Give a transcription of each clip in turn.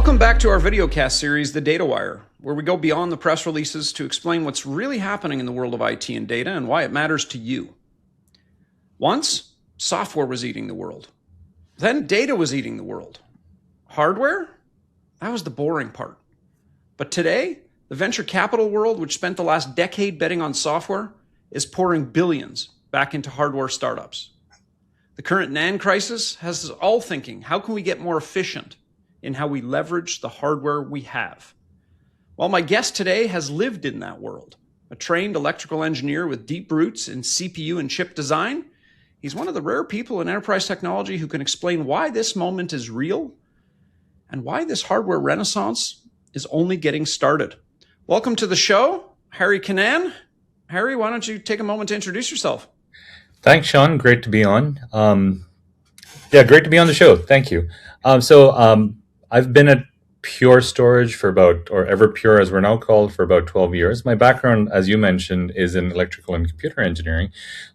Welcome back to our videocast series, The Data Wire, where we go beyond the press releases to explain what's really happening in the world of IT and data and why it matters to you. Once, software was eating the world. Then data was eating the world. Hardware? That was the boring part. But today, the venture capital world, which spent the last decade betting on software, is pouring billions back into hardware startups. The current NAND crisis has us all thinking, how can we get more efficient in how we leverage the hardware we have? Well, my guest today has lived in that world. A trained electrical engineer with deep roots in CPU and chip design, he's one of the rare people in enterprise technology who can explain why this moment is real and why this hardware renaissance is only getting started. Welcome to the show, Hari Kannan. Hari, why don't you take a moment to introduce yourself? Thanks, Shawn. Great to be on. Great to be on the show. Thank you. I've been at Pure Storage or Everpure as we're now called, for about 12 years. My background, as you mentioned, is in electrical and computer engineering.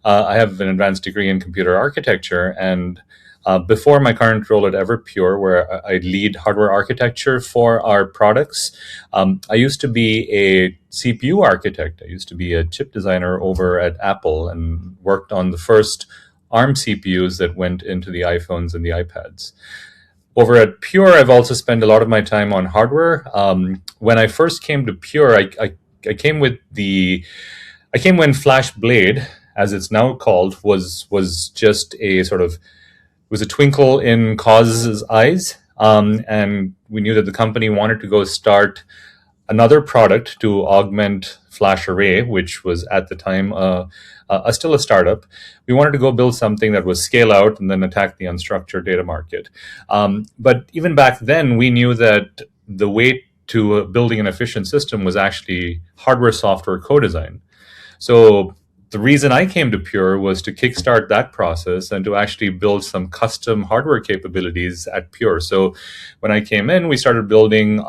I have an advanced degree in computer architecture, and before my current role at Everpure, where I lead hardware architecture for our products, I used to be a CPU architect. I used to be a chip designer over at Apple and worked on the first ARM CPUs that went into the iPhones and the iPads. Over at Pure, I've also spent a lot of my time on hardware. When I first came to Pure, I came when FlashBlade, as it's now called, was just a sort of was a twinkle in Coz's eyes, and we knew that the company wanted to go start another product to augment FlashArray, which was at the time still a startup. We wanted to go build something that was scale out and then attack the unstructured data market. But even back then, we knew that the way to building an efficient system was actually hardware-software co-design. So the reason I came to Pure was to kickstart that process and to actually build some custom hardware capabilities at Pure. So when I came in, we started building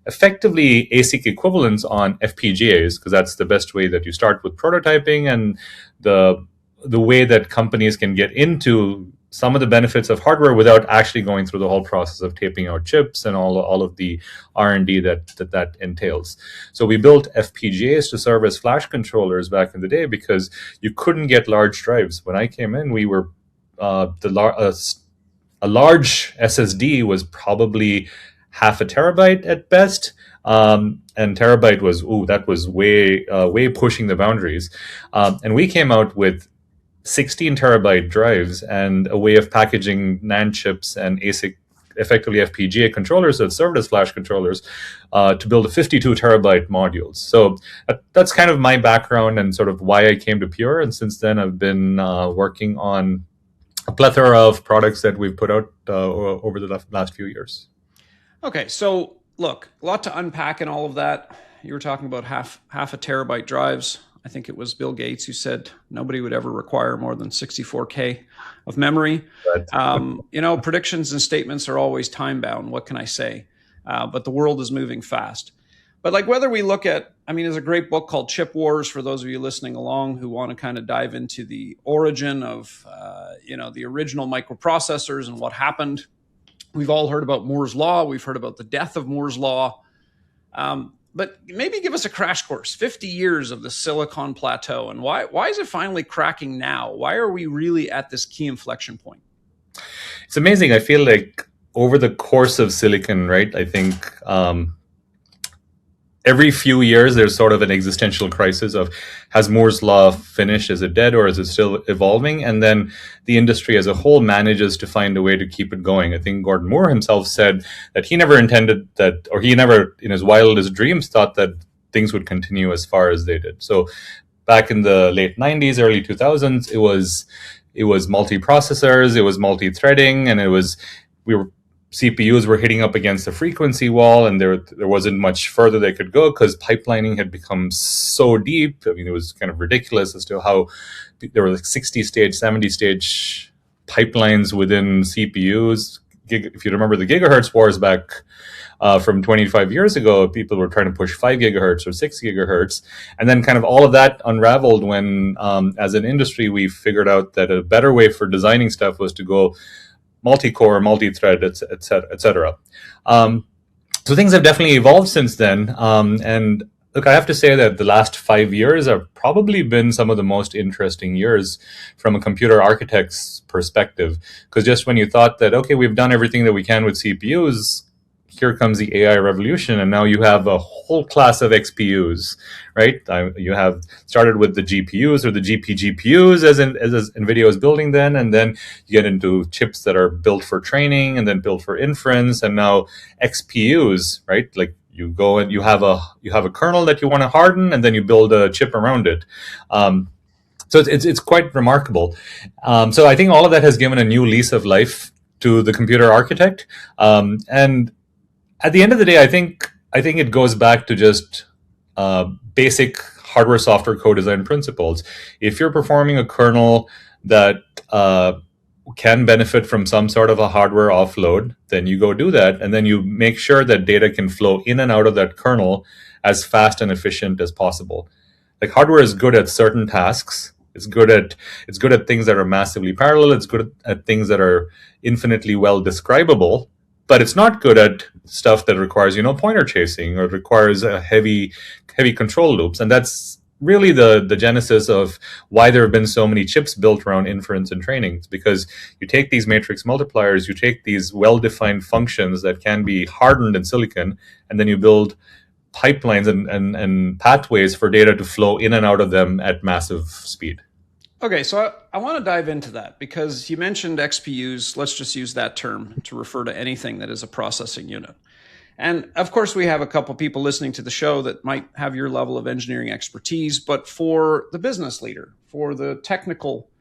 effectively ASIC equivalents on FPGAs, because that's the best way that you start with prototyping and the way that companies can get into some of the benefits of hardware without actually going through the whole process of taping out chips and all of the R&D that entails. So we built FPGAs to serve as flash controllers back in the day because you couldn't get large drives. When I came in, we were a large SSD was probably half a terabyte at best, and terabyte was way pushing the boundaries. And we came out with 16 terabyte drives and a way of packaging NAND chips and ASIC, effectively FPGA controllers that served as flash controllers, to build a 52 terabyte modules. So that's kind of my background and sort of why I came to Pure. And since then, I've been working on a plethora of products that we've put out over the last few years. Okay, so look, a lot to unpack in all of that. You were talking about half a terabyte drives. I think it was Bill Gates who said nobody would ever require more than 64K of memory. Right. Predictions and statements are always time bound. What can I say? But the world is moving fast. But whether we look at, there's a great book called Chip Wars for those of you listening along who want to kind of dive into the origin of, the original microprocessors and what happened. We've all heard about Moore's Law. We've heard about the death of Moore's Law. But maybe give us a crash course, 50 years of the Silicon Plateau. And why is it finally cracking now? Why are we really at this key inflection point? It's amazing. I feel like over the course of Silicon, right, I think every few years, there's sort of an existential crisis of, has Moore's Law finished? Is it dead or is it still evolving? And then the industry as a whole manages to find a way to keep it going. I think Gordon Moore himself said that he never intended that, or he never in his wildest dreams thought that things would continue as far as they did. So back in the late 90s, early 2000s, it was multi-processors, it was multi-threading, and CPUs were hitting up against the frequency wall, and there wasn't much further they could go because pipelining had become so deep. It was kind of ridiculous as to how there were 60-stage, 70-stage pipelines within CPUs. If you remember the gigahertz wars back from 25 years ago, people were trying to push 5 gigahertz or 6 gigahertz. And then kind of all of that unraveled when, as an industry, we figured out that a better way for designing stuff was to go multi-core, multi-thread, et cetera. So things have definitely evolved since then. And look, I have to say that the last 5 years have probably been some of the most interesting years from a computer architect's perspective. Because just when you thought that, okay, we've done everything that we can with CPUs, here comes the AI revolution, and now you have a whole class of XPUs, right? You have started with the GPUs or the GPGPUs as NVIDIA was building then, and then you get into chips that are built for training and then built for inference, and now XPUs, right? Like you go and you have a kernel that you want to harden, and then you build a chip around it. So it's quite remarkable. So I think all of that has given a new lease of life to the computer architect, and at the end of the day, I think it goes back to just basic hardware software co-design principles. If you're performing a kernel that can benefit from some sort of a hardware offload, then you go do that, and then you make sure that data can flow in and out of that kernel as fast and efficient as possible. Like hardware is good at certain tasks. It's good at things that are massively parallel. It's good at things that are infinitely well describable. But it's not good at stuff that requires, pointer chasing or requires heavy control loops. And that's really the genesis of why there have been so many chips built around inference and training. It's because you take these matrix multipliers, you take these well-defined functions that can be hardened in silicon, and then you build pipelines and pathways for data to flow in and out of them at massive speed. Okay, so I want to dive into that because you mentioned XPUs. Let's just use that term to refer to anything that is a processing unit. And of course, we have a couple people listening to the show that might have your level of engineering expertise, but for the business leader, for the technical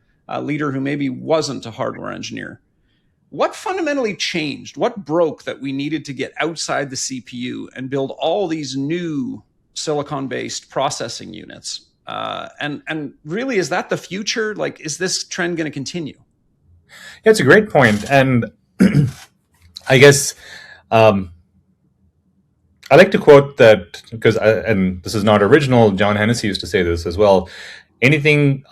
leader who maybe wasn't a hardware engineer, what fundamentally changed? What broke that we needed to get outside the CPU and build all these new silicon-based processing units? And really, is that the future? Like, is this trend going to continue? Yeah, it's a great point. And I guess I like to quote that because, and this is not original, John Hennessy used to say this as well. Anything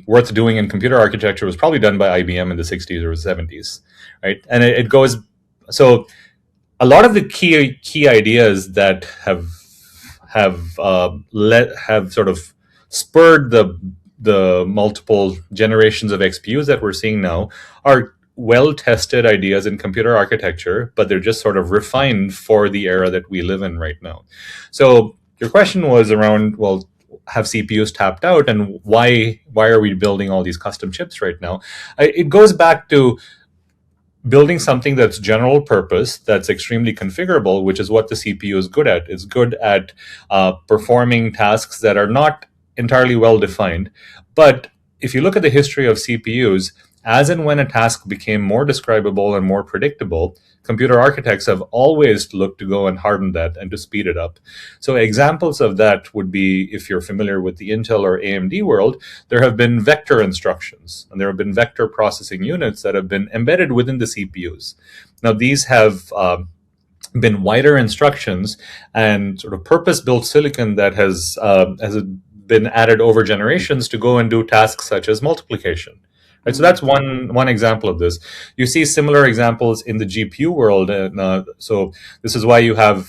worth doing in computer architecture was probably done by IBM in the 60s or 70s, right? And it goes, so a lot of the key ideas that have sort of spurred the multiple generations of XPUs that we're seeing now are well-tested ideas in computer architecture, but they're just sort of refined for the era that we live in right now. So your question was around, well, have CPUs tapped out, and why are we building all these custom chips right now? It goes back to building something that's general purpose, that's extremely configurable, which is what the CPU is good at. It's good at performing tasks that are not entirely well defined. But if you look at the history of CPUs, as and when a task became more describable and more predictable, computer architects have always looked to go and harden that and to speed it up. So examples of that would be, if you're familiar with the Intel or AMD world, there have been vector instructions, and there have been vector processing units that have been embedded within the CPUs. Now, these have been wider instructions and sort of purpose-built silicon that has been added over generations to go and do tasks such as multiplication. Right, so that's one example of this. You see similar examples in the GPU world. So this is why you have,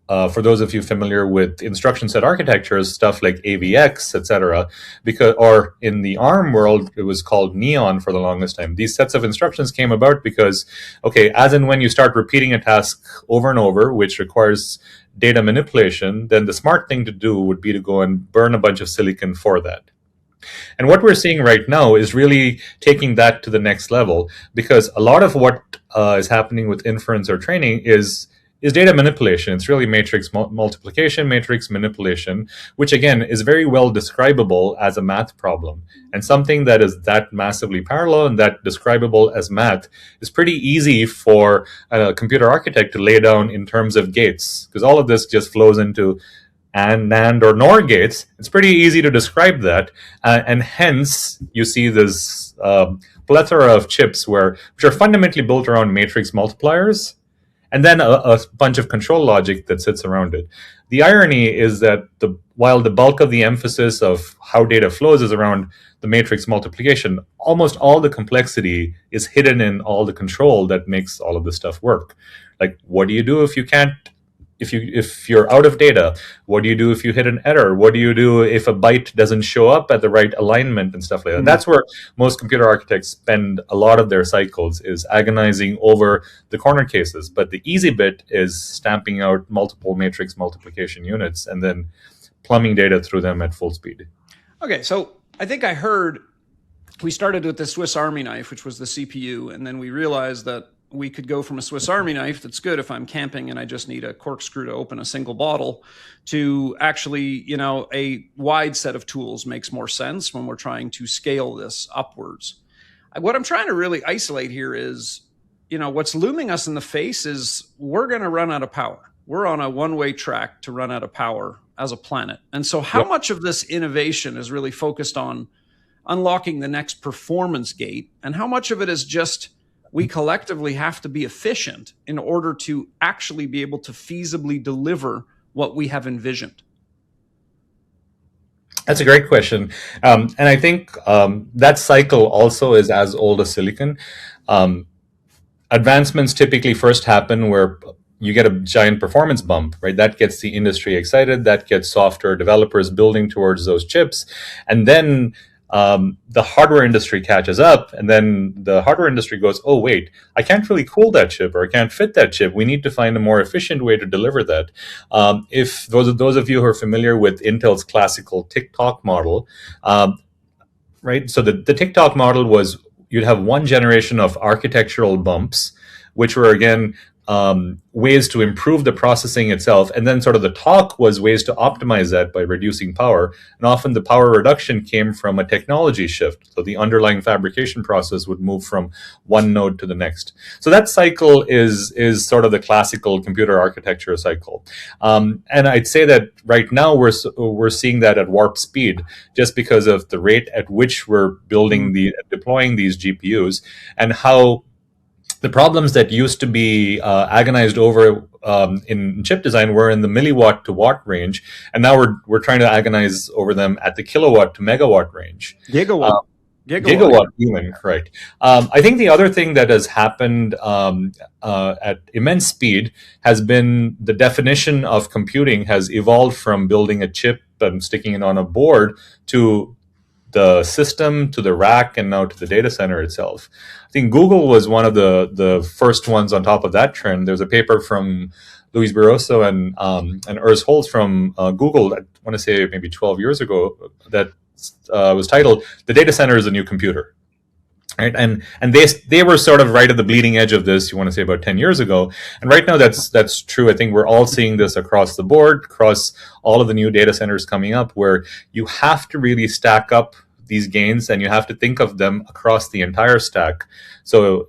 for those of you familiar with instruction set architectures, stuff like AVX, etc. Or in the ARM world, it was called Neon for the longest time. These sets of instructions came about because, okay, as and when you start repeating a task over and over, which requires data manipulation, then the smart thing to do would be to go and burn a bunch of silicon for that. And what we're seeing right now is really taking that to the next level, because a lot of what is happening with inference or training is data manipulation. It's really matrix multiplication, matrix manipulation, which again is very well describable as a math problem. And something that is that massively parallel and that describable as math is pretty easy for a computer architect to lay down in terms of gates, because all of this just flows into and NAND or NOR gates. It's pretty easy to describe that, and hence you see this plethora of chips which are fundamentally built around matrix multipliers, and then a bunch of control logic that sits around it. The irony is that while the bulk of the emphasis of how data flows is around the matrix multiplication, almost all the complexity is hidden in all the control that makes all of this stuff work. Like, what do you do if you can't if you're out of data, what do you do if you hit an error? What do you do if a byte doesn't show up at the right alignment and stuff like that? Mm-hmm. That's where most computer architects spend a lot of their cycles, is agonizing over the corner cases. But the easy bit is stamping out multiple matrix multiplication units and then plumbing data through them at full speed. Okay, so I think I heard we started with the Swiss Army knife, which was the CPU, and then we realized that we could go from a Swiss Army knife that's good if I'm camping and I just need a corkscrew to open a single bottle, to actually, a wide set of tools makes more sense when we're trying to scale this upwards. What I'm trying to really isolate here is, what's looming us in the face is we're going to run out of power. We're on a one-way track to run out of power as a planet. And so how much of this innovation is really focused on unlocking the next performance gate, and how much of it is just we collectively have to be efficient in order to actually be able to feasibly deliver what we have envisioned? That's a great question. And I think that cycle also is as old as silicon. Advancements typically first happen where you get a giant performance bump, right? That gets the industry excited. That gets software developers building towards those chips. And then the hardware industry catches up, and then the hardware industry goes, oh, wait, I can't really cool that chip, or I can't fit that chip. We need to find a more efficient way to deliver that. If those of you who are familiar with Intel's classical tick-tock model, right? So the tick-tock model was you'd have one generation of architectural bumps, which were, again, ways to improve the processing itself. And then sort of the talk was ways to optimize that by reducing power. And often the power reduction came from a technology shift. So the underlying fabrication process would move from one node to the next. So that cycle is sort of the classical computer architecture cycle. And I'd say that right now we're seeing that at warp speed, just because of the rate at which we're deploying these GPUs, and how the problems that used to be agonized over in chip design were in the milliwatt to watt range, and now we're trying to agonize over them at the kilowatt to megawatt range. Gigawatt Even, right? I think the other thing that has happened at immense speed has been the definition of computing has evolved from building a chip and sticking it on a board to the system, to the rack, and now to the data center itself. I think Google was one of the first ones on top of that trend. There's a paper from Luis Barroso and Urs Holz from Google, I want to say maybe 12 years ago, that was titled "The Data Center is a New Computer." Right? And they were sort of right at the bleeding edge of this, you want to say about 10 years ago. And right now that's true. I think we're all seeing this across the board, across all of the new data centers coming up, where you have to really stack up these gains and you have to think of them across the entire stack. So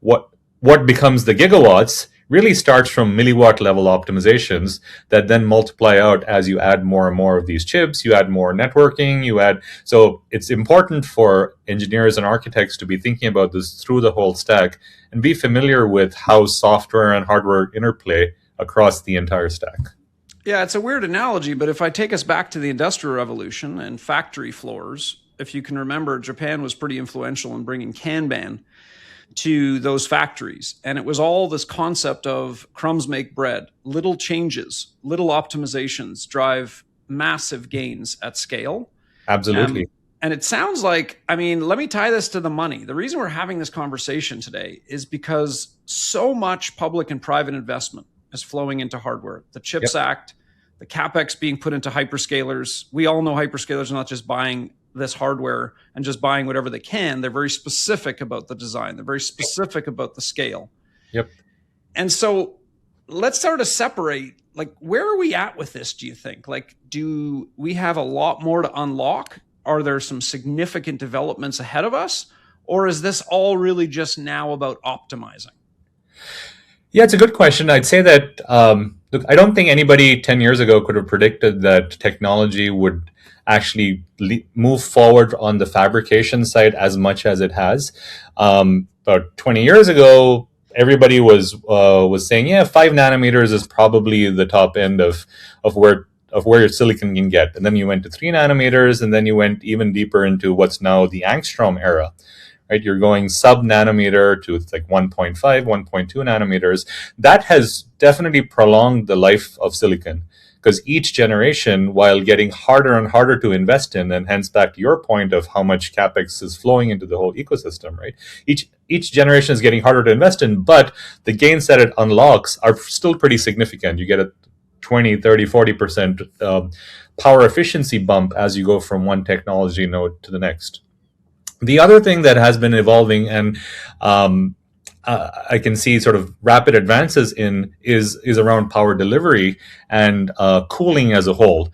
what becomes the gigawatts really starts from milliwatt level optimizations that then multiply out as you add more and more of these chips, you add more networking, so it's important for engineers and architects to be thinking about this through the whole stack and be familiar with how software and hardware interplay across the entire stack. Yeah, it's a weird analogy, but if I take us back to the Industrial Revolution and factory floors, if you can remember, Japan was pretty influential in bringing Kanban to those factories. And it was all this concept of crumbs make bread, little changes, little optimizations drive massive gains at scale. Absolutely. And it sounds like, let me tie this to the money. The reason we're having this conversation today is because so much public and private investment is flowing into hardware. The CHIPS Act, the CapEx being put into hyperscalers. We all know hyperscalers are not just buying this hardware and just buying whatever they can. They're very specific about the design. They're very specific about the scale. Yep. And so let's sort of separate, where are we at with this, do you think? Do we have a lot more to unlock? Are there some significant developments ahead of us? Or is this all really just now about optimizing? Yeah, it's a good question. I'd say that, look, I don't think anybody 10 years ago could have predicted that technology would actually move forward on the fabrication side as much as it has. About 20 years ago, everybody was saying, 5 nanometers is probably the top end of where your silicon can get. And then you went to 3 nanometers, and then you went even deeper into what's now the Angstrom era. right? You're going sub nanometer to like 1.5, 1.2 nanometers. That has definitely prolonged the life of silicon, because each generation, while getting harder and harder to invest in, and hence back to your point of how much capex is flowing into the whole ecosystem, right? Each generation is getting harder to invest in, but the gains that it unlocks are still pretty significant. You get a 20, 30, 40% power efficiency bump as you go from one technology node to the next. The other thing that has been evolving, and I can see sort of rapid advances in, is around power delivery and cooling as a whole.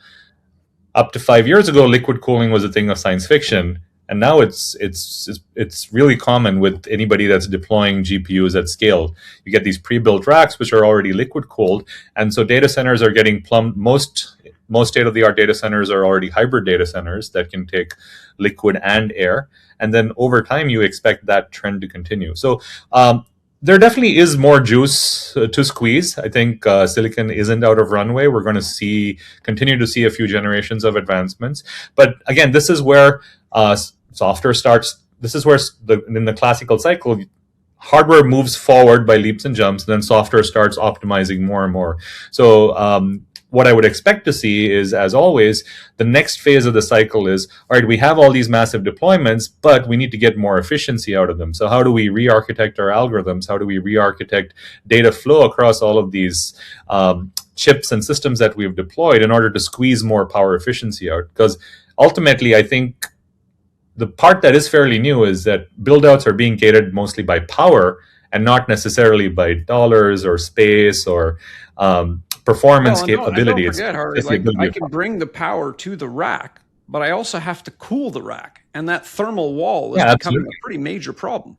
Up to 5 years ago, liquid cooling was a thing of science fiction, and now it's really common with anybody that's deploying GPUs at scale. You get these pre-built racks which are already liquid cooled, and so data centers are getting plumbed. Most state-of-the-art data centers are already hybrid data centers that can take liquid and air. And then over time, you expect that trend to continue. So there definitely is more juice to squeeze. I think silicon isn't out of runway. We're going to continue to see a few generations of advancements. But again, this is where software starts. This is where in the classical cycle, hardware moves forward by leaps and jumps, and then software starts optimizing more and more. So what I would expect to see is, as always, the next phase of the cycle is, all right, we have all these massive deployments, but we need to get more efficiency out of them. So how do we re-architect our algorithms? How do we re-architect data flow across all of these chips and systems that we've deployed in order to squeeze more power efficiency out? Because ultimately, I think the part that is fairly new is that build-outs are being gated mostly by power and not necessarily by dollars or space or performance capability. Don't forget, Hari, I can bring the power to the rack, but I also have to cool the rack, and that thermal wall is becoming a pretty major problem.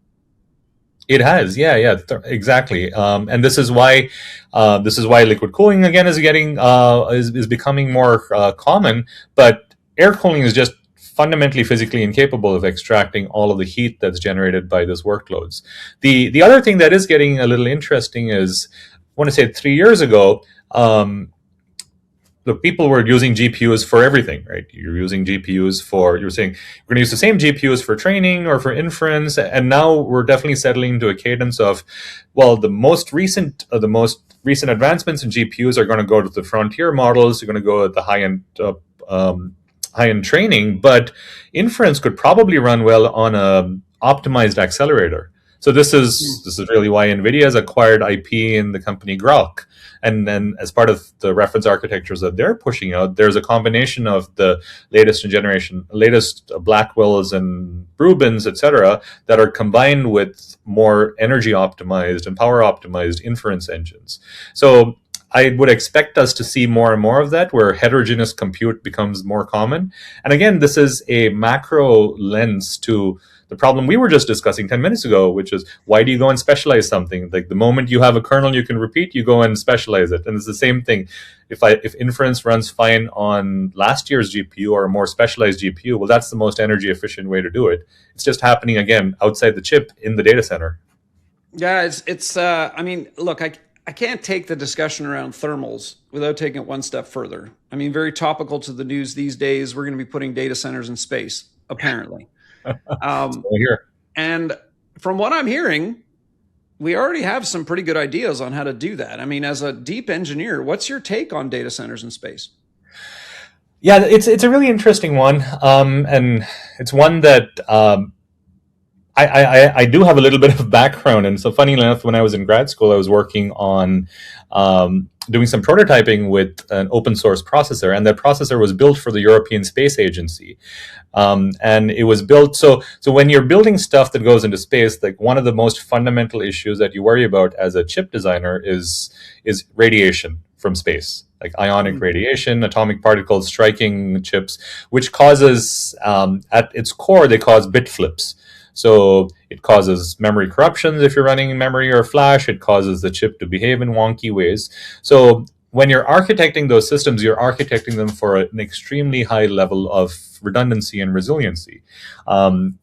It has, exactly, and this is why liquid cooling again is getting is becoming more common. But air cooling is just fundamentally physically incapable of extracting all of the heat that's generated by those workloads. The other thing that is getting a little interesting is, I want to say 3 years ago, the people were using GPUs for everything, right? You're using GPUs you're saying we're going to use the same GPUs for training or for inference, and now we're definitely settling into a cadence of, well, the most recent advancements in GPUs are going to go to the frontier models. They're going to go at the high-end training, but inference could probably run well on a optimized accelerator. So this is really why NVIDIA has acquired IP in the company Grok. And then as part of the reference architectures that they're pushing out, there's a combination of the latest Blackwells and Rubins, etc., that are combined with more energy optimized and power optimized inference engines. So I would expect us to see more and more of that, where heterogeneous compute becomes more common. And again, this is a macro lens to the problem we were just discussing 10 minutes ago, which is, why do you go and specialize something? Like, the moment you have a kernel you can repeat, you go and specialize it. And it's the same thing. If inference runs fine on last year's GPU or a more specialized GPU, well, that's the most energy efficient way to do it. It's just happening again outside the chip in the data center. Yeah, I mean, look, I can't take the discussion around thermals without taking it one step further. I mean, very topical to the news these days, we're going to be putting data centers in space, apparently. And from what I'm hearing, we already have some pretty good ideas on how to do that. I mean, as a deep engineer, what's your take on data centers in space? Yeah, it's a really interesting one, and it's one that I do have a little bit of background. And so, funny enough, when I was in grad school, I was working on doing some prototyping with an open source processor, and that processor was built for the European Space Agency. And it was built so when you're building stuff that goes into space, like, one of the most fundamental issues that you worry about as a chip designer is radiation from space, like ionic radiation, atomic particles striking chips, which causes, at its core, they cause bit flips. So it causes memory corruptions if you're running in memory or flash. It causes the chip to behave in wonky ways. So when you're architecting those systems, you're architecting them for an extremely high level of redundancy and resiliency.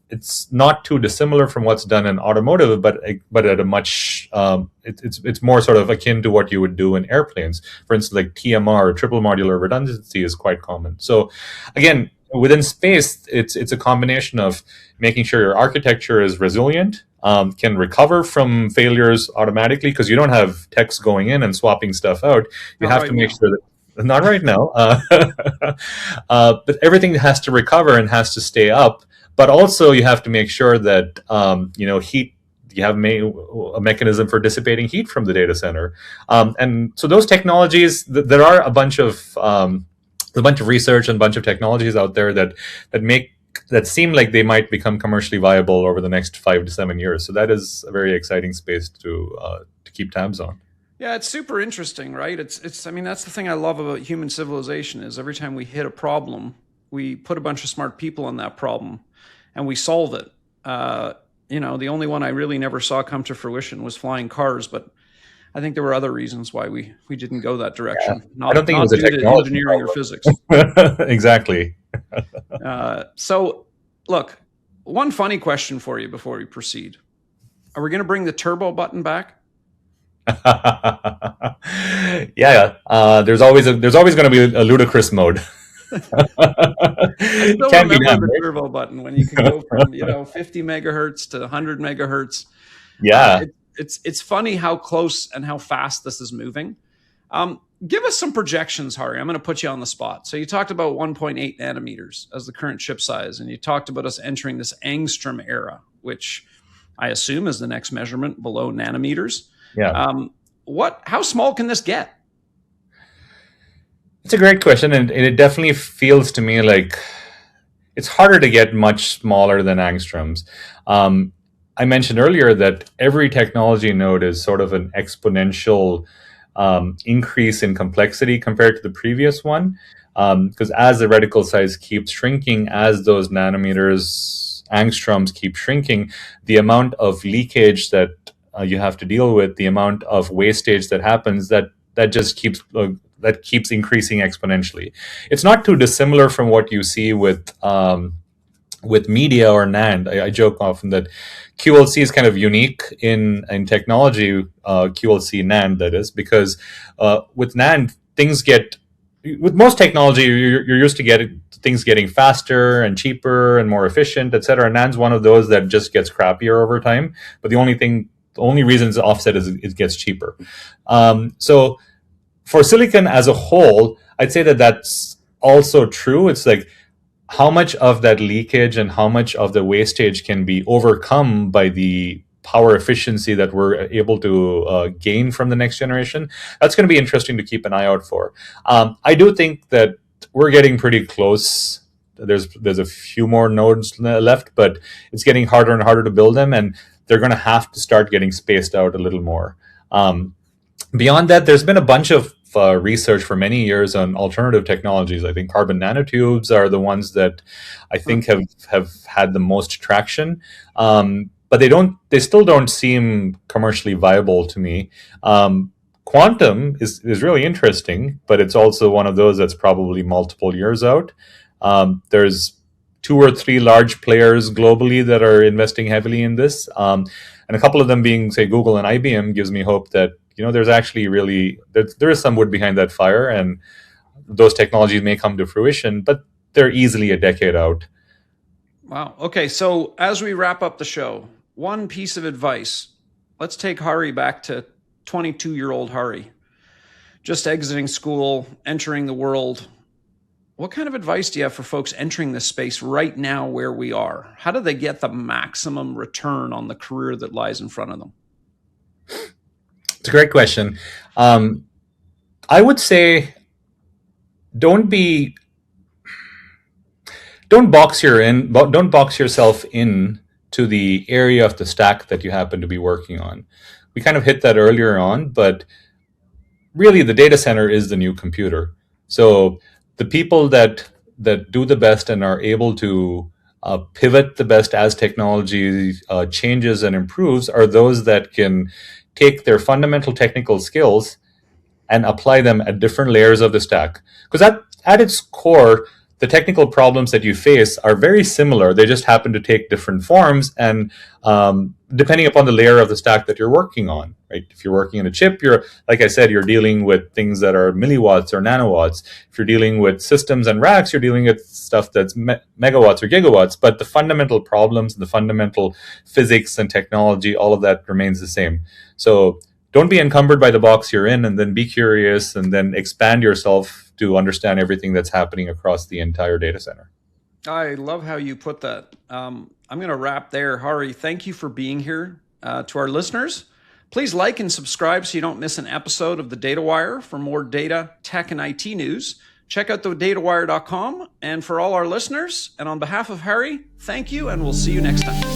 It's not too dissimilar from what's done in automotive, but at a much it's more sort of akin to what you would do in airplanes. For instance, like TMR, triple modular redundancy, is quite common. So again, within space, it's a combination of making sure your architecture is resilient, can recover from failures automatically because you don't have techs going in and swapping stuff out. You Not have to right make now. sure that not right now, but everything has to recover and has to stay up. But also, you have to make sure that heat. You have a mechanism for dissipating heat from the data center, and so those technologies. There are a bunch of research and a bunch of technologies out there that seem like they might become commercially viable over the next 5 to 7 years. So that is a very exciting space to keep tabs on. Yeah, it's super interesting, right? It's. I mean, that's the thing I love about human civilization is every time we hit a problem, we put a bunch of smart people on that problem, and we solve it. The only one I really never saw come to fruition was flying cars, but I think there were other reasons why we didn't go that Yeah. direction, I don't not think it not was a due to technology engineering or physics. problem. Exactly. So, look, one funny question for you before we proceed: are we going to bring the turbo button back? Yeah. There's always going to be a ludicrous mode. I It still can be remember done, the right? turbo button when you could go from 50 megahertz to 100 megahertz. Yeah. It's funny how close and how fast this is moving. Give us some projections, Hari. I'm going to put you on the spot. So you talked about 1.8 nanometers as the current chip size, and you talked about us entering this Angstrom era, which I assume is the next measurement below nanometers. Yeah. How small can this get? It's a great question, and it definitely feels to me like it's harder to get much smaller than angstroms. Um, I mentioned earlier that every technology node is sort of an exponential increase in complexity compared to the previous one. Because as the reticle size keeps shrinking, as those nanometers, angstroms keep shrinking, the amount of leakage that you have to deal with, the amount of wastage that happens, that just keeps increasing exponentially. It's not too dissimilar from what you see with media or NAND. I joke often that QLC is kind of unique in technology, QLC NAND, that is, because with NAND, with most technology, you're used to things getting faster and cheaper and more efficient, etc. NAND's one of those that just gets crappier over time. But the only reason it's offset is it gets cheaper. So for silicon as a whole, I'd say that that's also true. It's like how much of that leakage and how much of the wastage can be overcome by the power efficiency that we're able to gain from the next generation. That's going to be interesting to keep an eye out for. I do think that we're getting pretty close. There's a few more nodes left, but it's getting harder and harder to build them, and they're going to have to start getting spaced out a little more. Beyond that, there's been a bunch of research for many years on alternative technologies. I think carbon nanotubes are the ones that I think have had the most traction, but they still don't seem commercially viable to me. Quantum is really interesting, but it's also one of those that's probably multiple years out. There's 2 or 3 large players globally that are investing heavily in this, and a couple of them being, say, Google and IBM, gives me hope that there's actually there is some wood behind that fire, and those technologies may come to fruition, but they're easily a decade out. Wow. Okay. So as we wrap up the show, one piece of advice. Let's take Hari back to 22-year-old Hari, just exiting school, entering the world. What kind of advice do you have for folks entering this space right now where we are? How do they get the maximum return on the career that lies in front of them? It's a great question. I would say don't box yourself in to the area of the stack that you happen to be working on. We kind of hit that earlier on, but really the data center is the new computer. So the people that do the best and are able to pivot the best as technology changes and improves are those that can take their fundamental technical skills and apply them at different layers of the stack. Because at its core, the technical problems that you face are very similar. They just happen to take different forms, and depending upon the layer of the stack that you're working on, right? If you're working in a chip, like I said, you're dealing with things that are milliwatts or nanowatts. If you're dealing with systems and racks, you're dealing with stuff that's megawatts or gigawatts. But the fundamental problems, the fundamental physics and technology, all of that remains the same. So don't be encumbered by the box you're in, and then be curious, and then expand yourself to understand everything that's happening across the entire data center. I love how you put that. I'm going to wrap there. Hari, thank you for being here. To our listeners, please like and subscribe so you don't miss an episode of The Data Wire. For more data, tech, and IT news, check out thedatawire.com. And for all our listeners, and on behalf of Hari, thank you, and we'll see you next time.